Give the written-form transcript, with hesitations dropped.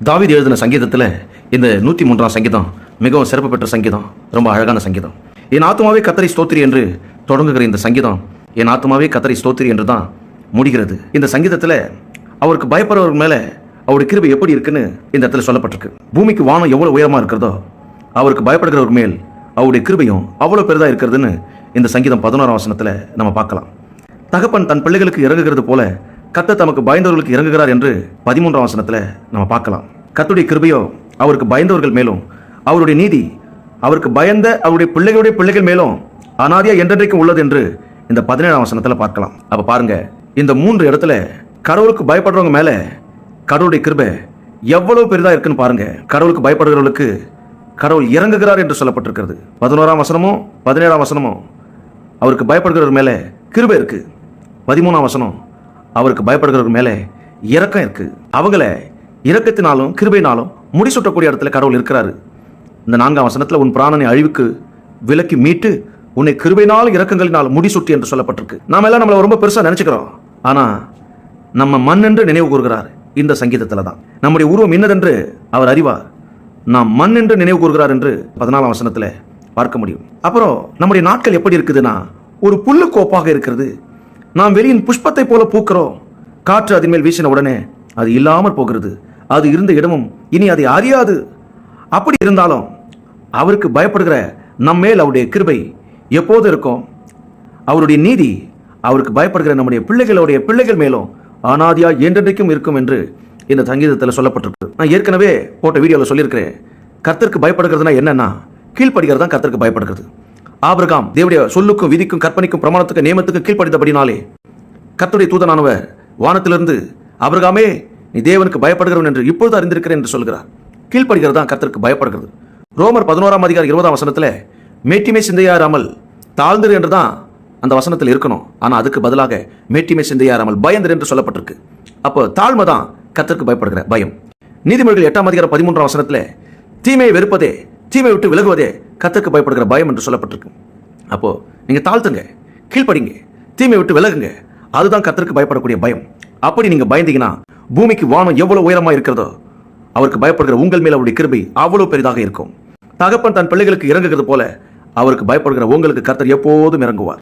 தாவீது எழுதின சங்கீதத்தில் இந்த 103ஆம் சங்கீதம் மிகவும் சிறப்பு பெற்ற சங்கீதம். ரொம்ப அழகான சங்கீதம். என் ஆத்துமாவே கர்த்தரை ஸ்தோத்திரி என்று தொடங்குகிற இந்த சங்கீதம் என் ஆத்துமாவே கர்த்தரை ஸ்தோத்திரி என்று தான் முடிகிறது. இந்த சங்கீதத்தில் அவருக்கு பயப்படுறவர்கள் மேலே அவருடைய கிருபை எப்படி இருக்குன்னு இந்த இடத்துல சொல்லப்பட்டிருக்கு. பூமிக்கு வானம் எவ்வளோ உயரமாக இருக்கிறதோ அவருக்கு பயப்படுகிறவர் மேல் அவருடைய கிருபையும் அவ்வளோ பெரிதாக இருக்கிறதுன்னு இந்த சங்கீதம் 11ஆம் வசனத்தில் நம்ம பார்க்கலாம். தகப்பன் தன் பிள்ளைகளுக்கு இறங்குகிறது போல கர்த்தர் தமக்கு பயந்தவர்களுக்கு இறங்குகிறார் என்று 13ஆம் வசனத்தில் நம்ம பார்க்கலாம். கர்த்தருடைய கிருபையோ அவருக்கு பயந்தவர்கள் மேலும் அவருடைய நீதி அவருக்கு பயந்த அவருடைய பிள்ளைகளுடைய பிள்ளைகள் மேலும் அனாதியா என்றென்றைக்கும் உள்ளது என்று இந்த 17ஆம் வசனத்தில் பார்க்கலாம். அப்ப பாருங்க, இந்த 3 இடத்துல கடவுளுக்கு பயப்படுறவங்க மேல கடவுளுடைய கிருபை எவ்வளவு பெரிதா இருக்குன்னு பாருங்க. கடவுளுக்கு பயப்படுகிறவர்களுக்கு கடவுள் இறங்குகிறார் என்று சொல்லப்பட்டிருக்கிறது. 11ஆம் வசனமும் 17ஆம் வசனமும் அவருக்கு பயப்படுகிறவர் மேல கிருபை இருக்கு. 13ஆம் வசனம் அவருக்கு பயப்படுகிறவர் மேல இரக்கம் இருக்கு. அவங்கள இரக்கத்தினாலும் கிருபையினாலும் முடிசூட்டக்கூடிய இடத்துல கடவுள் இருக்கிறாரு. இந்த 4ஆம் வசனத்துல உன் பிராணனை அழிவுக்கு விலக்கி மீட்டு உன்னை கிருபையினாலும் இரக்கங்களினால் முடிசூட்டி என்று சொல்லப்பட்டிருக்கு. நாம எல்லாம் நம்மளை ரொம்ப பெருசா நினைச்சுக்கிறோம். ஆனா நம்ம மண் என்று நினைவு கூறுகிறார். இந்த சங்கீதத்துல தான் நம்முடைய உருவம் இன்னதென்று அவர் அறிவார். நாம் மண் என்று நினைவு கூறுகிறார் என்று 14ஆம் வசனத்துல பார்க்க முடியும். அப்புறம் நம்முடைய நாட்கள் எப்படி இருக்குதுன்னா ஒரு புல்லு கோப்பாக இருக்கிறது. நாம் வெளியின் புஷ்பத்தை போல பூக்கிறோம். காற்று அதன் மேல் வீசின உடனே அது இல்லாமல் போகிறது. அது இருந்த இடமும் இனி அதை அறியாது. அப்படி இருந்தாலும் அவருக்கு பயப்படுகிற நம்மேல் அவருடைய கிருபை எப்போது இருக்கும். அவருடைய நீதி அவருக்கு பயப்படுகிற நம்முடைய பிள்ளைகளுடைய பிள்ளைகள் மேலும் அனாதியா என்றென்றைக்கும் இருக்கும் என்று இந்த சங்கீதத்தில் சொல்லப்பட்டிருக்கு. நான் ஏற்கனவே போட்ட வீடியோவில் சொல்லியிருக்கிறேன். கர்த்தருக்கு பயப்படுகிறதுனா என்னன்னா கீழ்ப்படுகிறது தான் கர்த்தருக்கு பயப்படுகிறது. ஆபிரகாம் தேவனுடைய சொல்லுக்கும் விதிக்கும் கற்பனைக்கும் பிரமாணத்துக்கும் நியமத்துக்கும் கீழ்ப்படித்தபடினாலே கர்த்தருடைய தூதனானவர் வானத்திலிருந்து ஆபிரகாமே நீ தேவனுக்கு பயப்படுகிறவன் என்று இப்பொழுது அறிந்திருக்கிறேன் என்று சொல்கிறார். கீழ்ப்படுகிறது தான் கர்த்தருக்கு பயப்படுகிறது. ரோமர் 11ஆம் அதிகாரம் 20ஆம் வசனத்தில் மேட்டிமை சிந்தையாராமல் தாழ்ந்திரு என்று தான் அந்த வசனத்தில் இருக்கணும். ஆனால் அதுக்கு பதிலாக மேட்டிமை சிந்தையாராமல் பயந்திரு என்று சொல்லப்பட்டிருக்கு. அப்போ தாழ்மை தான் கர்த்தருக்கு பயப்படுகிற பயம். நீதிமொழிகள் 8ஆம் அதிகாரம் 13ஆம் வசனத்தில் தீமையை வெறுப்பதே தீமை விட்டு விலகுவதே கர்த்தருக்கு பயப்படுகிற பயம் என்று சொல்லப்பட்டிருக்கு. அப்போ நீங்க தாழ்த்துங்க, கீழ்ப்படிங்க, தீமை விட்டு விலகுங்க. அதுதான் கர்த்தருக்கு பயப்படக்கூடிய பயம். அப்படி நீங்க பயந்தீங்கன்னா பூமிக்கு வானம் எவ்வளவு உயரமா இருக்கிறதோ அவருக்கு பயப்படுகிற உங்கள் மேல் அவருடைய கிருபை அவ்வளவு பெரிதாக இருக்கும். தகப்பன் தன் பிள்ளைகளுக்கு இறங்குகிறது போல அவருக்கு பயப்படுகிற உங்களுக்கு கர்த்தர் எப்போதும் இறங்குவார்.